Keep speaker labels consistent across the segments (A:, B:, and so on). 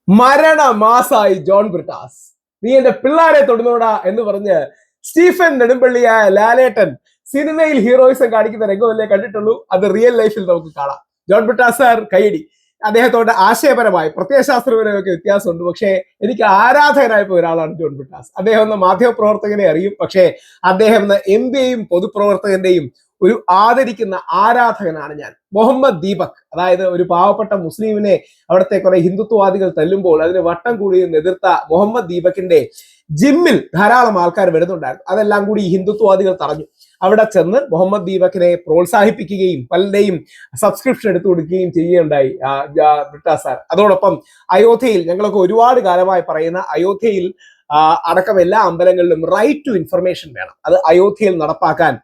A: മരണമാസായി ജോൺ ബ്രിട്ടാസ്, നീ എന്റെ പിള്ളാരെ തൊടുന്നോടാ എന്ന് പറഞ്ഞ് സ്റ്റീഫൻ നെടുമ്പള്ളിയായ ലാലേട്ടൻ സിനിമയിൽ ഹീറോയിസം കാണിക്കുന്ന രംഗമല്ലേ കണ്ടിട്ടുള്ളൂ. അത് റിയൽ ലൈഫിൽ നമുക്ക് കാണാം. ജോൺ ബ്രിട്ടാസ് സാർ കൈയടി. അദ്ദേഹത്തോട് ആശയപരമായി പ്രത്യയശാസ്ത്രപരമൊക്കെ വ്യത്യാസമുണ്ട്, പക്ഷേ എനിക്ക് ആരാധകനായപ്പോ ഒരാളാണ് ജോൺ ബ്രിട്ടാസ്. അദ്ദേഹം എന്ന മാധ്യമപ്രവർത്തകനെ അറിയും, പക്ഷേ അദ്ദേഹം എന്ന MBAയും പൊതുപ്രവർത്തകന്റെയും ഒരു ആദരിക്കുന്ന ആരാധകനാണ് ഞാൻ. മുഹമ്മദ് ദീപക്, അതായത് ഒരു പാവപ്പെട്ട മുസ്ലിമിനെ അവിടുത്തെ കുറെ ഹിന്ദുത്വവാദികൾ തല്ലുമ്പോൾ അതിന് വട്ടം കൂടി എതിർത്ത മുഹമ്മദ് ദീപകിന്റെ ജിമ്മിൽ ധാരാളം ആൾക്കാർ വരുന്നുണ്ടായിരുന്നു. അതെല്ലാം കൂടി ഈ ഹിന്ദുത്വവാദികൾ തടഞ്ഞു. അവിടെ ചെന്ന് മുഹമ്മദ് ദീപകിനെ പ്രോത്സാഹിപ്പിക്കുകയും പലരുടെയും സബ്സ്ക്രിപ്ഷൻ എടുത്തു കൊടുക്കുകയും ചെയ്യുകയുണ്ടായി ബ്രിട്ടാസ് സാർ. അതോടൊപ്പം അയോധ്യയിൽ, ഞങ്ങളൊക്കെ ഒരുപാട് കാലമായി പറയുന്ന അയോധ്യയിൽ അടക്കം എല്ലാ അമ്പലങ്ങളിലും റൈറ്റ് ടു ഇൻഫർമേഷൻ വേണം. അത് അയോധ്യയിൽ നടപ്പാക്കാൻ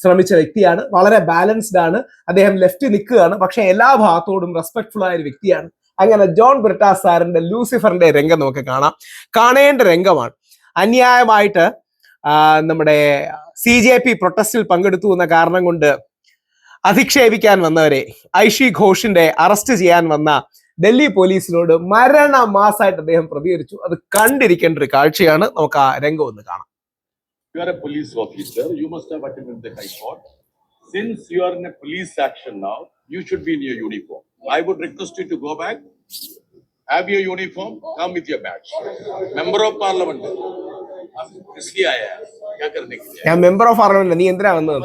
A: ശ്രമിച്ച വ്യക്തിയാണ്. വളരെ ബാലൻസ്ഡ് ആണ്. അദ്ദേഹം ലെഫ്റ്റ് നിൽക്കുകയാണ്, പക്ഷെ എല്ലാ ഭാഗത്തോടും റെസ്പെക്ട്ഫുൾ ആയ ഒരു വ്യക്തിയാണ്. അങ്ങനെ ജോൺ ബ്രിട്ടാസ് സാറിന്റെ ലൂസിഫറിന്റെ രംഗം നമുക്ക് കാണേണ്ട രംഗമാണ്. അന്യായമായിട്ട് നമ്മുടെ CJP പ്രൊട്ടസ്റ്റിൽ പങ്കെടുത്തു എന്ന കാരണം കൊണ്ട് അധിക്ഷേപിക്കാൻ വന്നവരെ ഐഷി ഘോഷിന്റെ അറസ്റ്റ് ചെയ്യാൻ വന്ന ഡൽഹി പോലീസിനോട് മരണമാസായിട്ട് അദ്ദേഹം പ്രതികരിച്ചു. അത് കണ്ടിരിക്കേണ്ട ഒരു കാഴ്ചയാണ്. നമുക്ക് ആ രംഗം ഒന്ന് കാണാം.
B: You are a police officer. You must have attended the High Court. Since you are in a police action now, you should be in your uniform. I would request you to go back, have your uniform, come with your badge. Member of Parliament. इसलिए आया है क्या करने के लिए?
A: ഞാൻ member of parliament. നീ എന്തിനാ വന്നത്?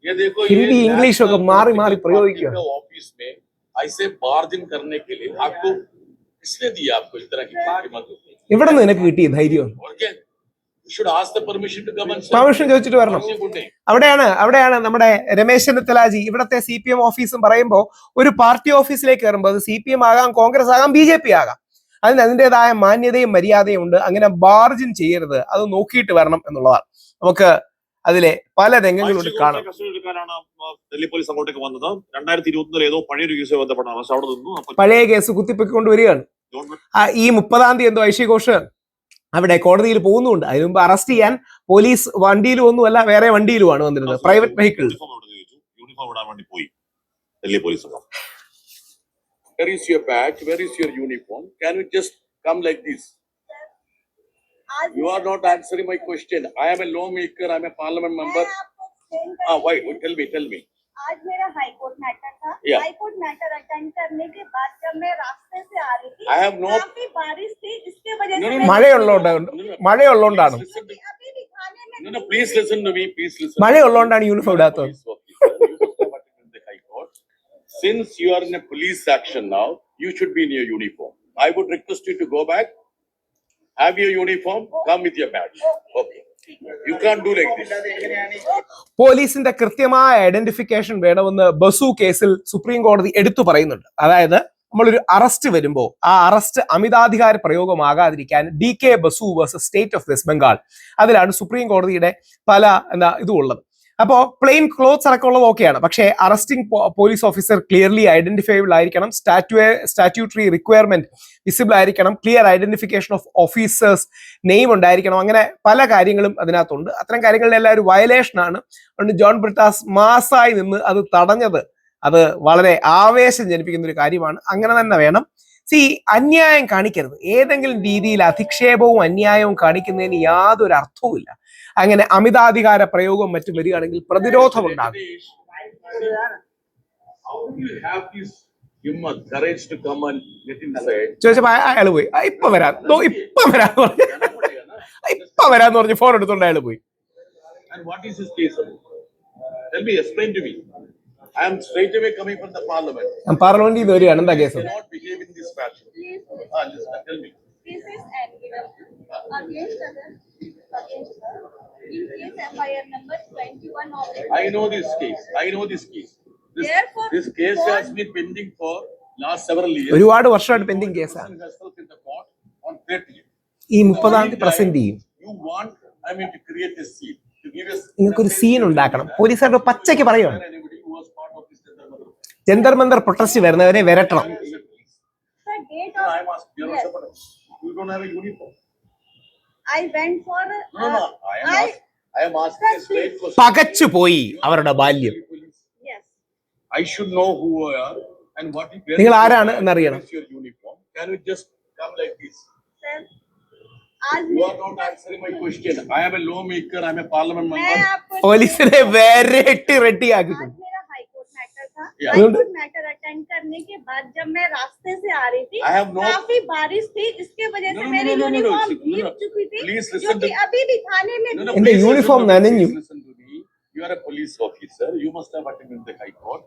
B: ये देखो,
A: हिंदी इंग्लिश ഒക്കെ മാറി പ്രയോഗിക്കുക.
B: ऑफिस में ऐसे बार्जिन करने के लिए आपको इसलिए दिया, आपको इस तरह की कीमत.
A: എവിടെ നിന്ന് നിനക്ക് കിട്ടിയ ധൈര്യം? പെർമിഷൻ ചോദിച്ചിട്ട് വരണം. അവിടെയാണ് നമ്മുടെ രമേശ് ചെന്നിത്തലാജി ഇവിടത്തെ CPM ഓഫീസും പറയുമ്പോൾ ഒരു പാർട്ടി ഓഫീസിലേക്ക് കയറുമ്പോൾ അത് CPM ആകാം, കോൺഗ്രസ് ആകാം, BJP ആകാം. അതിന് അതിൻ്റെതായ മാന്യതയും മര്യാദയും ഉണ്ട്. അങ്ങനെ ബാർജിൻ ചെയ്യരുത്, അത് നോക്കിയിട്ട് വരണം എന്നുള്ളതാണ്. നമുക്ക് അതിലെ പല രംഗങ്ങളിലൂടെ കാണാം.
C: ഡൽഹി പോലീസ് അങ്ങോട്ടേക്ക് വന്നത് 2021 ഏതോ പഴയൊരു കേസ് ബന്ധപ്പെട്ടാണ്. പക്ഷെ അവിടെ നിന്നും
A: പഴയ കേസ് കുത്തിപ്പൊക്കൊണ്ട് വരികയാണ്. ഈ 30-ാം തീയതി എന്തോ ഐഷി ഘോഷ് അവിടെ കോടതിയിൽ പോകുന്നുണ്ട്. അതിനു മുമ്പ് അറസ്റ്റ് ചെയ്യാൻ പോലീസ് വണ്ടിയിലും ഒന്നുമല്ല, വേറെ വണ്ടിയിലുമാണ് വന്നിരുന്നത്, പ്രൈവറ്റ് വെഹിക്കിൾ.
C: യൂണിഫോം ഇടാൻ വേണ്ടി പോയി Delhi police.
B: Where is your badge? Where is your uniform? Can you just come like this? You are not answering my question. I am a lawmaker. I am a parliament member. Why? Tell me.
D: आज मेरा high court matter था. High court matter attend करने के बाद जब मैं रास्ते से आ रही थी, काफी बारिश थी, इसके वजह से
A: മഴയുള്ളതുകൊണ്ടാണ്.
B: No, please listen to me.
A: മഴയുള്ളതുകൊണ്ടാണ് യൂണിഫോം ഇടാത്തത്.
B: Since you are in a police action now, you should be in your uniform. I would request you to go back, have your uniform, come with your badge. Okay. You can't do like this.
A: പോലീസിന്റെ കൃത്യമായ identification വേണമെന്ന് ബസു കേസിൽ supreme കോടതി എടുത്തു പറയുന്നുണ്ട്. അതായത് നമ്മളൊരു arrest വരുമ്പോൾ ആ അറസ്റ്റ് അമിതാധികാര പ്രയോഗമാകാതിരിക്കാൻ DK Basu versus state of West Bengal, അതിലാണ് സുപ്രീം കോടതിയുടെ പല ഇതും ഉള്ളത്. അപ്പോൾ പ്ലെയിൻ ക്ലോത്ത്സ് അടക്കമുള്ളത് ഓക്കെയാണ്, പക്ഷേ arresting police officer clearly identifiable ആയിരിക്കണം, സ്റ്റാറ്റ്യൂട്ടറി റിക്വയർമെന്റ് വിസിബിൾ ആയിരിക്കണം, clear identification of officers name ഉണ്ടായിരിക്കണം. അങ്ങനെ പല കാര്യങ്ങളും അതിനകത്തുണ്ട്. അത്തരം കാര്യങ്ങളുടെ എല്ലാം ഒരു വയലേഷനാണ്. അതുകൊണ്ട് ജോൺ ബ്രിട്ടാസ് മാസായി നിന്ന് അത് തടഞ്ഞത് അത് വളരെ ആവേശം ജനിപ്പിക്കുന്ന ഒരു കാര്യമാണ്. അങ്ങനെ തന്നെ വേണം. അന്യായം കാണിക്കരുത്. ഏതെങ്കിലും രീതിയിൽ അധിക്ഷേപവും അന്യായവും കാണിക്കുന്നതിന് യാതൊരു അർത്ഥവുമില്ല. അങ്ങനെ അമിതാധികാര പ്രയോഗവും മറ്റും വരികയാണെങ്കിൽ പ്രതിരോധം ഉണ്ടാകും. ചോദിച്ചപ്പോ അയാൾ പോയി. ഇപ്പൊ വരാന്ന് പറഞ്ഞ് ഫോൺ എടുത്തോണ്ട് അയാൾ പോയി.
B: I am straight away coming from the parliament.
A: പാർലമെന്റിൽ നിന്ന് വരികയാണ്. എന്താ case?
B: Not behave in this fashion. Listen, tell me.
D: this is against in case FIR number 21 of it.
B: I know this case.
D: Therefore,
B: This case has been pending for last several years.
A: ഒരുപാട് വർഷമായിട്ട് pending കേസാണ്. ഈ 30-ാം തീയതി present ചെയ്യും.
B: You want, to create a scene.
A: നിങ്ങൾക്കൊരു scene ഉണ്ടാക്കണം. പോലീസുകാരുടെ പച്ചയ്ക്ക് പറയുകയാണ്, ജന്തർ മന്ദർ പ്രൊട്ടസ്റ്റ് വരുന്നവരെ വരട്ടണം. പകച്ചുപോയി അവരുടെ ബാല്യം. നിങ്ങൾ ആരാണ് എന്നറിയണം.
B: can you just come like this?
D: sir, आज
B: You are not answering my question. I am a lawmaker. I am a parliament
D: मैं
B: member.
D: आपको
A: പോലീസിനെ വെരട്ടി റെഡിയാക്കിയിട്ടുണ്ട്.
D: आज मेरा हाईकोर्ट मैटर था।
B: Yeah.
D: हाईकोर्ट मैटर अटेंड करने के बाद जब मैं रास्ते से आ रही थी,
B: I have no-
D: काफी बारिश थी, इसके वजह से
B: No, no,
D: मेरी
B: no, no, no, no,
D: uniform
B: no, no.
D: भीग चुकी थी,
B: Please
D: जो
B: listen
D: कि
B: to-
D: अभी भी थाने में
B: No, no,
A: എന്റെ
B: please
A: uniform
B: listen to me.
A: നനഞ്ഞു.
B: Please listen to me. You are a police officer. You must have attended the High Court.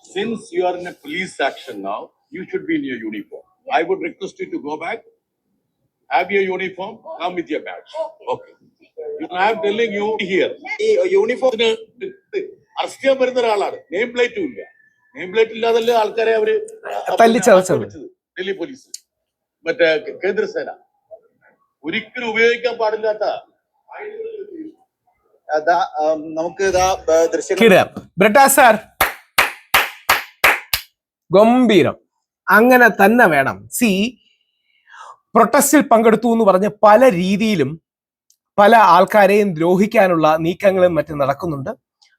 B: Since you are in a police action now, you should be in your uniform. I would request you to go back. Have your uniform. Come with your badge. Okay. I am telling you here. ഈ യൂണിഫോമിന് arrest ചെയ്യാൻ വരുന്ന ഒരാളാണ്. Name പ്ലേറ്റും ഇല്ല. Name plate ഇല്ലാതല്ലേ ആൾക്കാരെ അവര്
A: തല്ലിച്ചതച്ചത്.
B: Delhi police, മറ്റേ കേന്ദ്രസേന ഒരിക്കലും ഉപയോഗിക്കാൻ പാടില്ലാത്ത
E: നമുക്ക് ദൃശ്യം
A: കിടാം. ബ്രിട്ടാ സാർ ഗംഭീരം. അങ്ങനെ തന്നെ വേണം. പ്രൊട്ടസ്റ്റിൽ പങ്കെടുത്തു എന്ന് പറഞ്ഞ് പല രീതിയിലും പല ആൾക്കാരെയും ദ്രോഹിക്കാനുള്ള നീക്കങ്ങളും മറ്റും നടക്കുന്നുണ്ട്.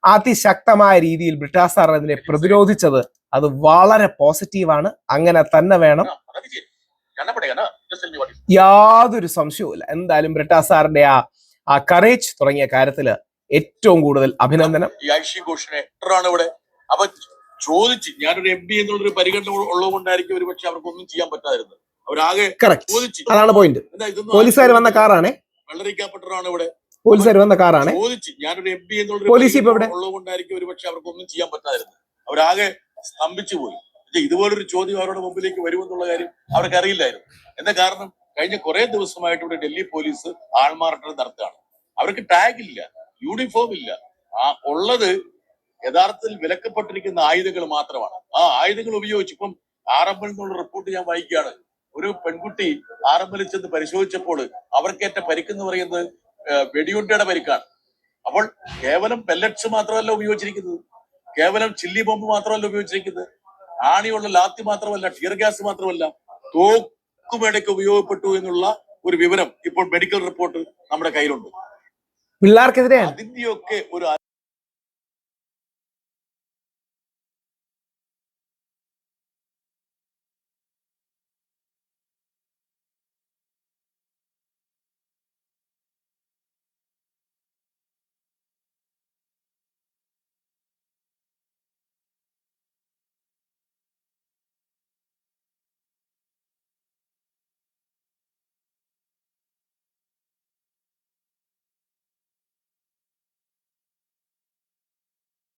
A: അതിശക്തമായ രീതിയിൽ ബ്രിട്ടാ സാർ അതിനെ പ്രതിരോധിച്ചത് അത് വളരെ പോസിറ്റീവാണ്. അങ്ങനെ തന്നെ വേണം, യാതൊരു സംശയവുമില്ല. എന്തായാലും ബ്രിട്ടാ സാറിന്റെ ആ കറേജ് തുടങ്ങിയ കാര്യത്തില് ഏറ്റവും കൂടുതൽ അഭിനന്ദനം.
B: ഈ ഐഷി ഘോഷിനെ എത്രയാണ് ഇവിടെ അപ്പൊ ചോദിച്ച്, ഞാനൊരു എം പി എന്നുള്ളൊരു പരിഗണന ഉള്ളത് കൊണ്ടായിരിക്കും ഒരു പക്ഷെ അവർക്കൊന്നും ചെയ്യാൻ പറ്റാതിരുന്നത്. അവരാകെ
A: കറക്റ്റ്,
B: ചോദിച്ചു.
A: അതാണ് പോയിന്റ്.
B: എന്താ ഇതൊന്നും
A: പോലീസുകാർ വന്ന കാറാണേ,
B: വെള്ളരിക്കപ്പെട്ടവരാണ് ഇവിടെ
A: പോലീസുകാർ വന്ന കാറാണ്.
B: ചോദിച്ചു. ഞാനൊരു എം പി എന്നുള്ളൊരു
A: പോലീസ് ഇപ്പൊ ഇവിടെ
B: ഉള്ളത് കൊണ്ടായിരിക്കും ഒരു പക്ഷെ അവർക്കൊന്നും ചെയ്യാൻ പറ്റാതിരുന്നത്. അവരാകെ സ്തംഭിച്ചു പോയി. ഇതുപോലൊരു ചോദ്യം അവരുടെ മുമ്പിലേക്ക് വരുമെന്നുള്ള കാര്യം അവർക്ക് അറിയില്ലായിരുന്നു. എന്താ കാരണം? കഴിഞ്ഞ കുറെ ദിവസമായിട്ട് ഇവിടെ ഡൽഹി പോലീസ് ആൾമാറാട്ടം നടത്തുകയാണ്. അവർക്ക് ടാഗ് ഇല്ല, യൂണിഫോം ഇല്ല. ഉള്ളത് യഥാർത്ഥത്തിൽ വിലക്കപ്പെട്ടിരിക്കുന്ന ആയുധങ്ങൾ മാത്രമാണ്. ആ ആയുധങ്ങൾ ഉപയോഗിച്ച് ഇപ്പം ആറമ്പൽ എന്നുള്ള റിപ്പോർട്ട് ഞാൻ വായിക്കുകയാണ്. ഒരു പെൺകുട്ടി ആറമ്പലിൽ ചെന്ന് പരിശോധിച്ചപ്പോൾ അവർക്കേറ്റ പരിക്കെന്ന് പറയുന്നത് വെടിയുണ്ടയുടെ പരിക്കാണ്. അപ്പോൾ കേവലം പെല്ലറ്റ്സ് മാത്രമല്ല ഉപയോഗിച്ചിരിക്കുന്നത്, കേവലം ചില്ലി ബോംബ് മാത്രമല്ല ഉപയോഗിച്ചിരിക്കുന്നത്, ആണിയുള്ള ലാത്തി മാത്രമല്ല, ടിയർ ഗ്യാസ് മാത്രമല്ല, തോക്കുമേടയ്ക്ക് ഉപയോഗപ്പെട്ടു എന്നുള്ള ഒരു വിവരം ഇപ്പോൾ മെഡിക്കൽ റിപ്പോർട്ട് നമ്മുടെ കയ്യിലുണ്ട്.
A: പിള്ളേർക്കെതിരെയാണ്.
B: അതിന്റെയൊക്കെ ഒരു